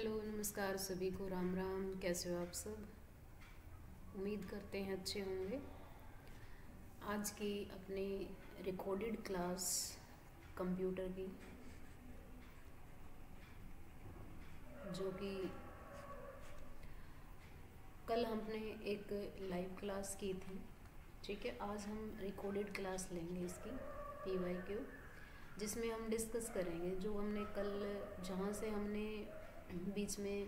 Hello नमस्कार सभी को, राम राम। कैसे हो आप सब? उम्मीद करते हैं अच्छे होंगे। आज की अपनी रिकॉर्डेड क्लास कंप्यूटर की, जो कि कल हमने एक लाइव क्लास की थी, ठीक है। आज हम रिकॉर्डेड क्लास लेंगे इसकी PYQ, जिसमें हम डिस्कस करेंगे जो हमने कल, जहाँ से हमने बीच में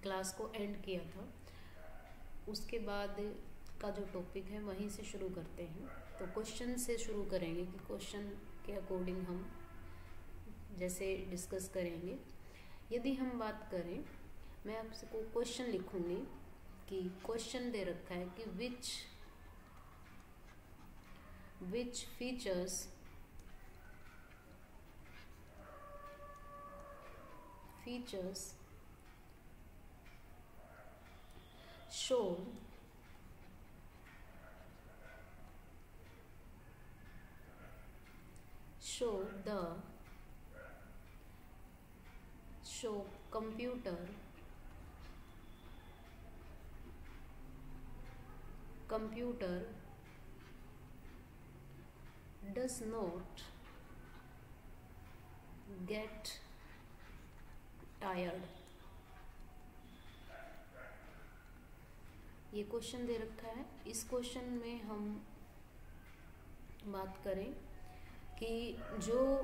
क्लास को एंड किया था, उसके बाद का जो टॉपिक है वहीं से शुरू करते हैं। तो क्वेश्चन से शुरू करेंगे कि क्वेश्चन के अकॉर्डिंग हम जैसे डिस्कस करेंगे। यदि हम बात करें, मैं आपसे को क्वेश्चन लिखूंगी कि क्वेश्चन दे रखा है कि which features show computer does not get tired। ये क्वेश्चन दे रखा है। इस क्वेश्चन में हम बात करें कि जो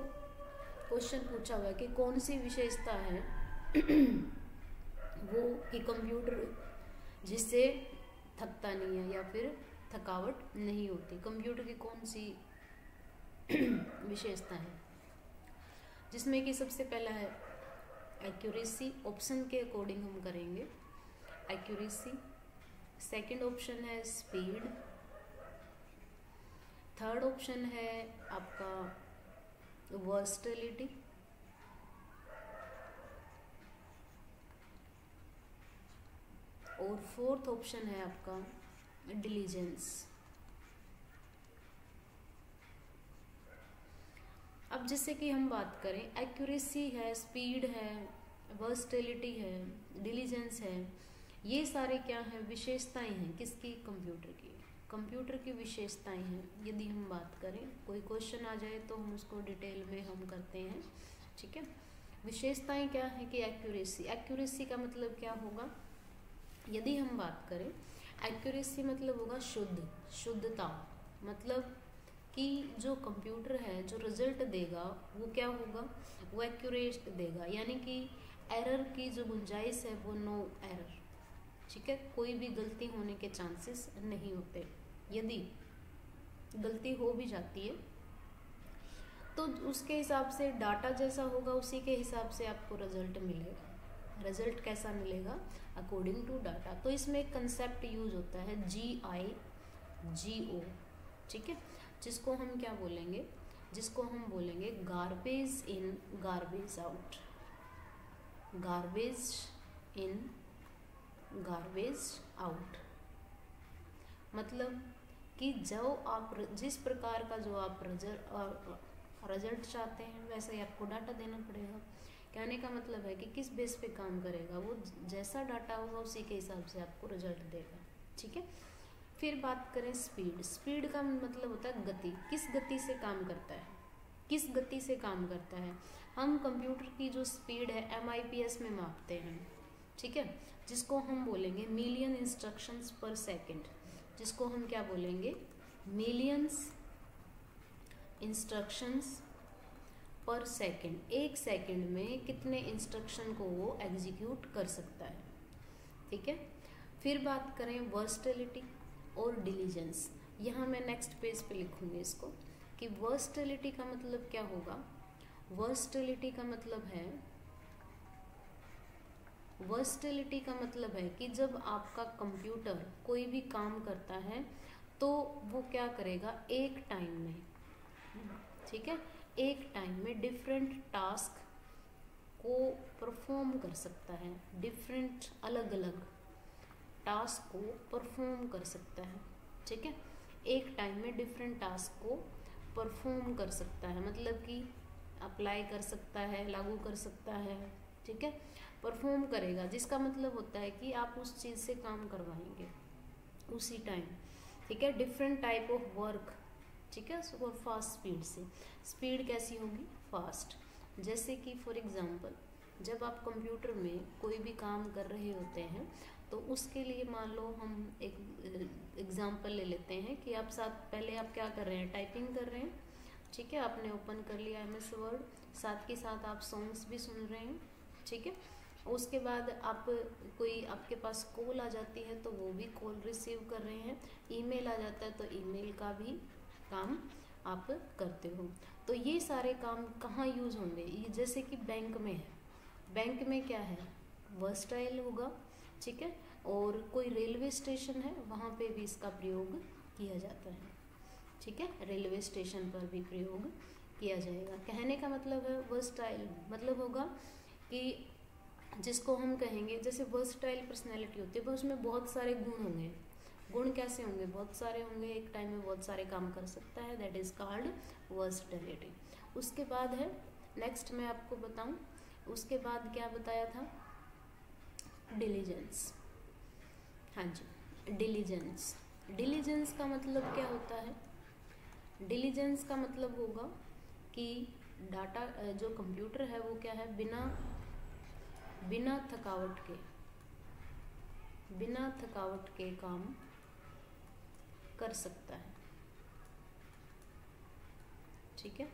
क्वेश्चन पूछा हुआ है कि कौन सी विशेषता है वो कि कंप्यूटर जिससे थकता नहीं है या फिर थकावट नहीं होती। कंप्यूटर की कौन सी विशेषता है, जिसमें कि सबसे पहला है एक्यूरेसी। ऑप्शन के अकॉर्डिंग हम करेंगे एक्यूरेसी। सेकंड ऑप्शन है स्पीड। थर्ड ऑप्शन है आपका वर्सटिलिटी। और फोर्थ ऑप्शन है आपका डिलीजेंस। अब जैसे कि हम बात करें, एक्यूरेसी है, स्पीड है, वर्सटिलिटी है, डिलीजेंस है, ये सारे क्या हैं? विशेषताएं हैं। किसकी? कंप्यूटर की। कंप्यूटर की विशेषताएं हैं। यदि हम बात करें, कोई क्वेश्चन आ जाए तो हम उसको डिटेल में हम करते हैं, ठीक है। विशेषताएं क्या है कि एक्यूरेसी। एक्यूरेसी का मतलब क्या होगा? यदि हम बात करें, एक्यूरेसी मतलब होगा शुद्धता। मतलब कि जो कंप्यूटर है जो रिजल्ट देगा वो क्या होगा? वो एक्यूरेट देगा, यानी कि एरर की जो गुंजाइश है वो नो एरर, ठीक है। कोई भी गलती होने के चांसेस नहीं होते। यदि गलती हो भी जाती है तो उसके हिसाब से डाटा जैसा होगा उसी के हिसाब से आपको रिजल्ट मिलेगा। रिजल्ट कैसा मिलेगा? According to data. तो इसमें एक कंसेप्ट यूज होता है GIGO, ठीक है, जिसको हम क्या बोलेंगे? जिसको हम बोलेंगे garbage in garbage out. Garbage in garbage out मतलब कि जो आप जिस प्रकार का जो आप रिजल्ट चाहते हैं वैसे ही आपको डाटा देना पड़ेगा। कहने का मतलब है कि किस बेस पे काम करेगा, वो जैसा डाटा होगा उसी के हिसाब से आपको रिजल्ट देगा, ठीक है। फिर बात करें स्पीड। स्पीड का मतलब होता है गति। किस गति से काम करता है? किस गति से काम करता है? हम कंप्यूटर की जो स्पीड है MIPS में मापते हैं, ठीक है, जिसको हम बोलेंगे मिलियन इंस्ट्रक्शंस पर सेकंड। जिसको हम क्या बोलेंगे? मिलियंस इंस्ट्रक्शंस पर सेकंड। एक सेकंड में कितने इंस्ट्रक्शन को वो एग्जीक्यूट कर सकता है, ठीक है। फिर बात करें वर्सटिलिटी और डिलीजेंस। यहाँ मैं नेक्स्ट पेज पे लिखूंगी इसको कि वर्सटिलिटी का मतलब क्या होगा? वर्सटिलिटी का मतलब है कि जब आपका कंप्यूटर कोई भी काम करता है तो वो क्या करेगा? एक टाइम में, ठीक है, एक टाइम में डिफरेंट टास्क को परफॉर्म कर सकता है। डिफरेंट अलग अलग टास्क को परफॉर्म कर सकता है, ठीक है। एक टाइम में डिफरेंट टास्क को परफॉर्म कर सकता है, मतलब कि अप्लाई कर सकता है, लागू कर सकता है, ठीक है। परफॉर्म करेगा, जिसका मतलब होता है कि आप उस चीज़ से काम करवाएंगे उसी टाइम, ठीक है। डिफरेंट टाइप ऑफ वर्क, ठीक है, और फास्ट स्पीड से। स्पीड कैसी होगी? फास्ट। जैसे कि फॉर एग्जांपल जब आप कंप्यूटर में कोई भी काम कर रहे होते हैं तो उसके लिए मान लो हम एक एग्जांपल ले लेते हैं कि आप पहले आप क्या कर रहे हैं, टाइपिंग कर रहे हैं, ठीक है, आपने ओपन कर लिया MS वर्ड, साथ के साथ आप सॉन्ग्स भी सुन रहे हैं, ठीक है। उसके बाद आप कोई आपके पास कॉल आ जाती है तो वो भी कॉल रिसीव कर रहे हैं, ईमेल आ जाता है तो ईमेल का भी काम आप करते हो। तो ये सारे काम कहाँ यूज़ होंगे? ये जैसे कि बैंक में है, बैंक में क्या है, वर्सटाइल होगा, ठीक है। और कोई रेलवे स्टेशन है वहाँ पे भी इसका प्रयोग किया जाता है, ठीक है, रेलवे स्टेशन पर भी प्रयोग किया जाएगा। कहने का मतलब है वर्सटाइल मतलब होगा कि जिसको हम कहेंगे, जैसे वर्सटाइल पर्सनैलिटी होती है, उसमें बहुत सारे गुण होंगे। गुण कैसे होंगे? बहुत सारे होंगे, एक टाइम में बहुत सारे काम कर सकता है, दैट इज कॉल्ड वर्सटैलिटी। उसके बाद है नेक्स्ट मैं आपको बताऊं, उसके बाद क्या बताया था, डिलीजेंस। हाँ जी, डिलीजेंस। डिलीजेंस का मतलब क्या होता है? डिलीजेंस का मतलब होगा कि डाटा जो कंप्यूटर है वो क्या है, बिना थकावट के काम कर सकता है, ठीक है,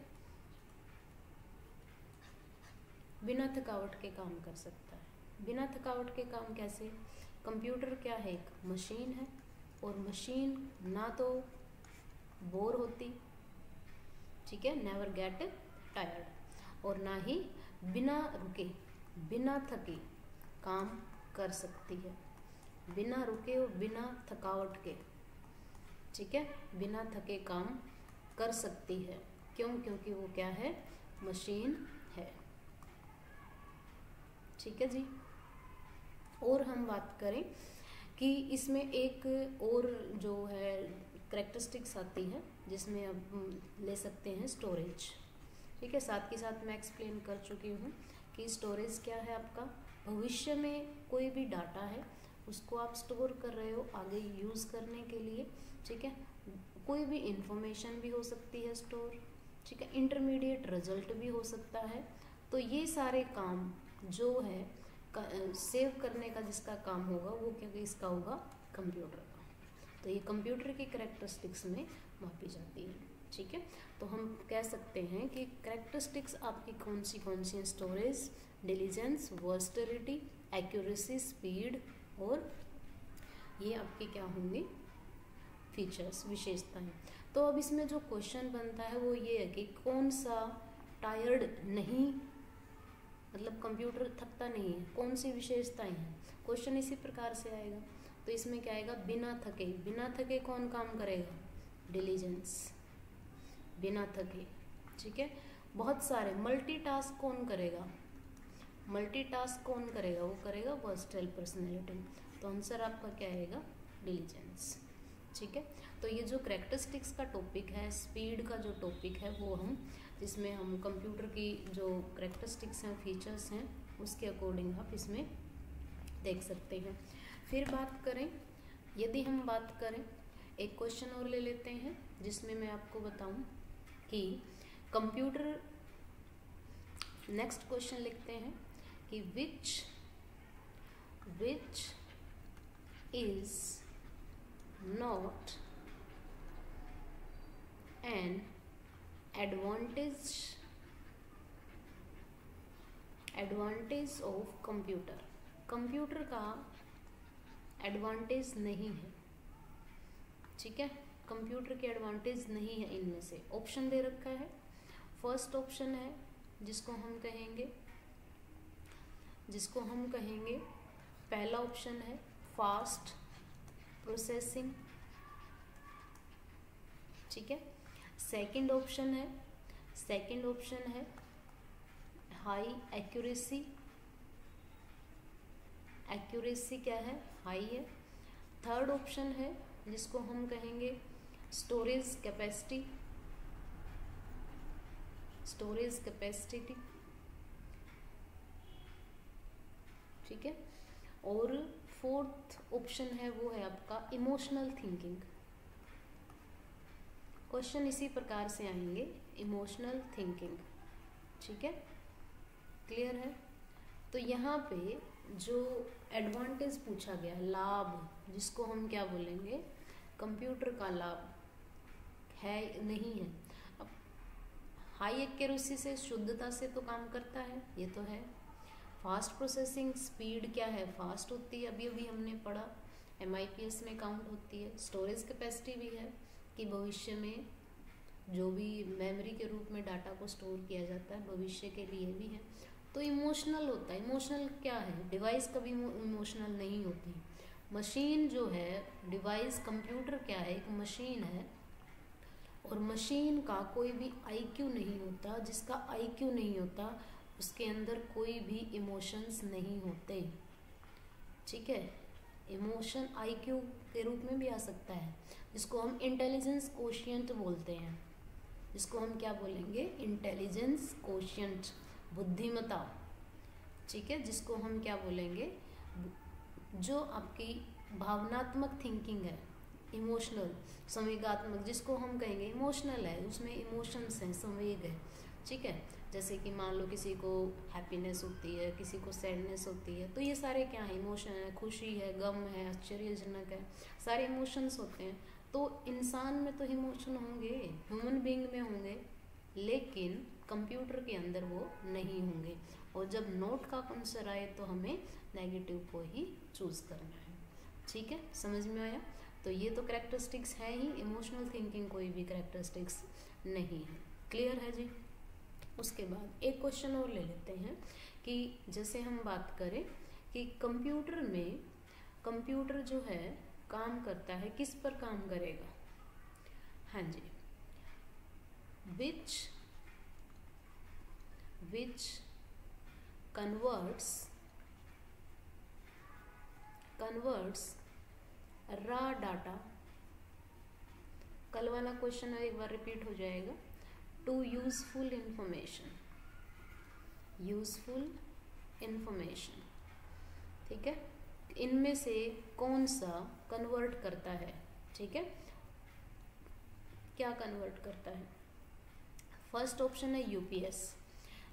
बिना थकावट के काम कर सकता है। बिना थकावट के काम कैसे? कंप्यूटर क्या है, एक मशीन है, और मशीन ना तो बोर होती, ठीक है, नेवर गेट टायर्ड, और ना ही बिना रुके बिना थके काम कर सकती है, बिना रुके और बिना थकावट के, ठीक है, बिना थके काम कर सकती है। क्यों? क्योंकि वो क्या है, मशीन है, ठीक है जी। और हम बात करें कि इसमें एक और जो है कैरेक्टरिस्टिक्स आती है जिसमें अब ले सकते हैं स्टोरेज, ठीक है। साथ के साथ मैं एक्सप्लेन कर चुकी हूँ कि स्टोरेज क्या है, आपका भविष्य में कोई भी डाटा है उसको आप स्टोर कर रहे हो आगे यूज़ करने के लिए, ठीक है। कोई भी इंफॉर्मेशन भी हो सकती है स्टोर, ठीक है, इंटरमीडिएट रिजल्ट भी हो सकता है। तो ये सारे काम जो है सेव करने का जिसका काम होगा वो क्योंकि इसका होगा कंप्यूटर का। तो ये कंप्यूटर की कैरेक्टरिस्टिक्स में मापी जाती है, ठीक है। तो हम कह सकते हैं कि कैरेक्टरिस्टिक्स आपकी कौन सी हैं, storage, diligence, versatility, accuracy, speed, और ये आपके क्या होंगे, फीचर्स, विशेषताएं। तो अब इसमें जो क्वेश्चन बनता है वो ये है कि कौन सा टायर्ड नहीं, मतलब कंप्यूटर थकता नहीं है, कौन सी विशेषताएं हैं, क्वेश्चन इसी प्रकार से आएगा। तो इसमें क्या आएगा, बिना थके कौन काम करेगा, डिलीजेंस, बिना थके, ठीक है। बहुत सारे मल्टीटास्क कौन करेगा, वो करेगा वर्सटाइल पर्सनैलिटी। तो आंसर आपका क्या आएगा, डिलीजेंस, ठीक है। तो ये जो कैरेक्टरिस्टिक्स का टॉपिक है, स्पीड का जो टॉपिक है, वो हम जिसमें हम कंप्यूटर की जो कैरेक्टरिस्टिक्स हैं, फीचर्स हैं, उसके अकॉर्डिंग आप इसमें देख सकते हैं। फिर बात करें, यदि हम बात करें, एक क्वेश्चन और ले लेते हैं जिसमें मैं आपको बताऊं कि कंप्यूटर, नेक्स्ट क्वेश्चन लिखते हैं कि which is not an advantage of computer. Computer का एडवांटेज नहीं है, ठीक है, कंप्यूटर के एडवांटेज नहीं है। इनमें से ऑप्शन दे रखा है, फर्स्ट ऑप्शन है जिसको हम कहेंगे पहला ऑप्शन है फास्ट प्रोसेसिंग, ठीक है। सेकंड ऑप्शन है हाई एक्यूरेसी क्या है, हाई है। थर्ड ऑप्शन है जिसको हम कहेंगे स्टोरेज कैपेसिटी, ठीक है। और फोर्थ ऑप्शन है वो है आपका इमोशनल थिंकिंग। क्वेश्चन इसी प्रकार से आएंगे, इमोशनल थिंकिंग, ठीक है, क्लियर है। तो यहाँ पे जो एडवांटेज पूछा गया, लाभ, जिसको हम क्या बोलेंगे, कंप्यूटर का लाभ है नहीं है। अब हाई एक्यूरेसी से, शुद्धता से तो काम करता है, ये तो है। फास्ट प्रोसेसिंग स्पीड क्या है, फास्ट होती है, अभी अभी हमने पढ़ा, MIPS में काउंट होती है। स्टोरेज कैपेसिटी भी है कि भविष्य में जो भी मेमोरी के रूप में डाटा को स्टोर किया जाता है, भविष्य के लिए भी है। तो इमोशनल होता है। इमोशनल क्या है, डिवाइस कभी इमोशनल नहीं होती। मशीन जो है, डिवाइस, कंप्यूटर क्या है, एक मशीन है, और मशीन का कोई भी IQ नहीं होता। जिसका IQ नहीं होता उसके अंदर कोई भी इमोशंस नहीं होते, ठीक है। इमोशन IQ के रूप में भी आ सकता है, जिसको हम इंटेलिजेंस कोशिएंट बोलते हैं, जिसको हम क्या बोलेंगे, इंटेलिजेंस कोशिएंट, बुद्धिमत्ता, ठीक है, जिसको हम क्या बोलेंगे, जो आपकी भावनात्मक थिंकिंग है, इमोशनल, संवेगात्मक, जिसको हम कहेंगे इमोशनल है, उसमें इमोशंस हैं, संवेग है, ठीक है। जैसे कि मान लो किसी को हैप्पीनेस होती है, किसी को सैडनेस होती है, तो ये सारे क्या है, इमोशन है, खुशी है, गम है, आश्चर्यजनक है, सारे इमोशंस होते हैं। तो इंसान में तो इमोशन होंगे, ह्यूमन बीइंग में होंगे, लेकिन कंप्यूटर के अंदर वो नहीं होंगे। और जब नोट का आंसर आए तो हमें नेगेटिव को ही चूज करना है, ठीक है, समझ में आया। तो ये तो कैरेक्टरिस्टिक्स है ही, इमोशनल थिंकिंग कोई भी कैरेक्टरिस्टिक्स नहीं है, क्लियर है जी। उसके बाद एक क्वेश्चन और ले लेते हैं कि जैसे हम बात करें कि कंप्यूटर में, कंप्यूटर जो है काम करता है, किस पर काम करेगा, हाँ जी, विच कन्वर्ट्स रॉ डाटा, कल वाला क्वेश्चन एक बार रिपीट हो जाएगा, टू यूजफुल इंफॉर्मेशन, ठीक है। इनमें से कौन सा कन्वर्ट करता है, ठीक है, क्या कन्वर्ट करता है। फर्स्ट ऑप्शन है UPS,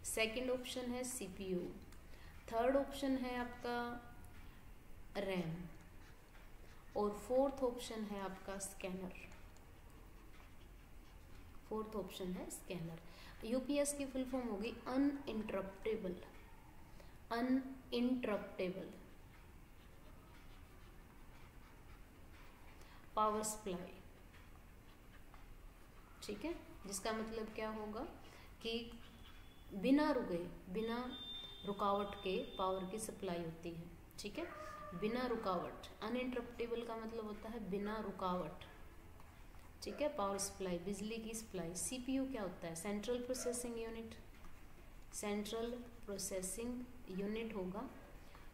सेकंड ऑप्शन है CPU, थर्ड ऑप्शन है आपका RAM, और फोर्थ ऑप्शन है आपका स्कैनर। फोर्थ ऑप्शन है स्कैनर। UPS की फुल फॉर्म होगी अनइंटरप्टेबल पावर सप्लाई, ठीक है, जिसका मतलब क्या होगा कि बिना रुकावट के पावर की सप्लाई होती है, ठीक है, बिना रुकावट। अनइंटरप्टेबल का मतलब होता है बिना रुकावट, ठीक है, पावर सप्लाई, बिजली की सप्लाई। CPU क्या होता है, सेंट्रल प्रोसेसिंग यूनिट होगा,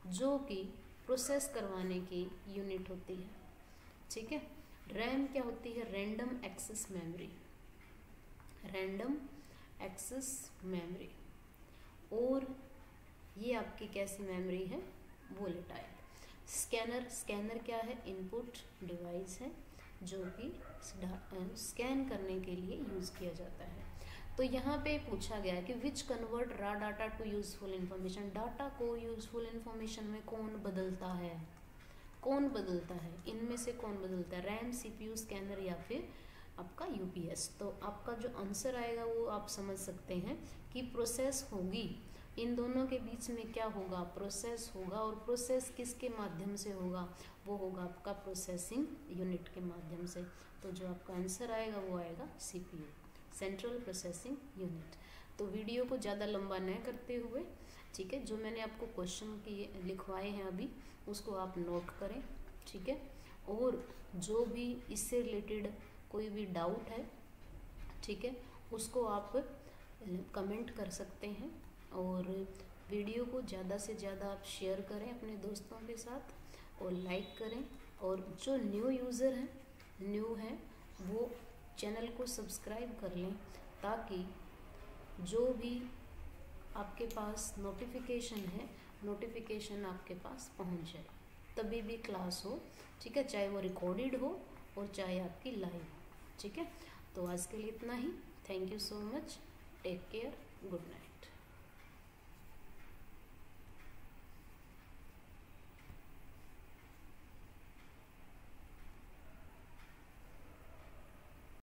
जो कि प्रोसेस करवाने की यूनिट होती है, ठीक है। RAM क्या होती है, रैंडम एक्सेस मेमोरी, और ये आपकी कैसी मेमोरी है, वोलेटाइल। स्कैनर क्या है, इनपुट डिवाइस है, जो कि स्कैन करने के लिए यूज़ किया जाता है। तो यहाँ पे पूछा गया है कि which convert raw data to useful information, data को यूजफुल इंफॉर्मेशन में कौन बदलता है, इनमें से कौन बदलता है, RAM, CPU, स्कैनर या फिर आपका UPS। तो आपका जो आंसर आएगा वो आप समझ सकते हैं कि प्रोसेस होगी, इन दोनों के बीच में क्या होगा, प्रोसेस होगा, और प्रोसेस किसके माध्यम से होगा, वो होगा आपका प्रोसेसिंग यूनिट के माध्यम से। तो जो आपका आंसर आएगा वो आएगा CPU, सेंट्रल प्रोसेसिंग यूनिट। तो वीडियो को ज़्यादा लंबा न करते हुए, ठीक है, जो मैंने आपको क्वेश्चन की लिखवाए हैं अभी, उसको आप नोट करें, ठीक है, और जो भी इससे रिलेटेड कोई भी डाउट है, ठीक है, उसको आप कमेंट कर सकते हैं, और वीडियो को ज़्यादा से ज़्यादा आप शेयर करें अपने दोस्तों के साथ, और लाइक करें, और जो न्यू है वो चैनल को सब्सक्राइब कर लें, ताकि जो भी आपके पास नोटिफिकेशन है नोटिफिकेशन आपके पास पहुंच जाए, तभी भी क्लास हो, ठीक है, चाहे वो रिकॉर्डेड हो और चाहे आपकी लाइव हो, ठीक है। तो आज के लिए इतना ही। Thank you so much, take care, good night.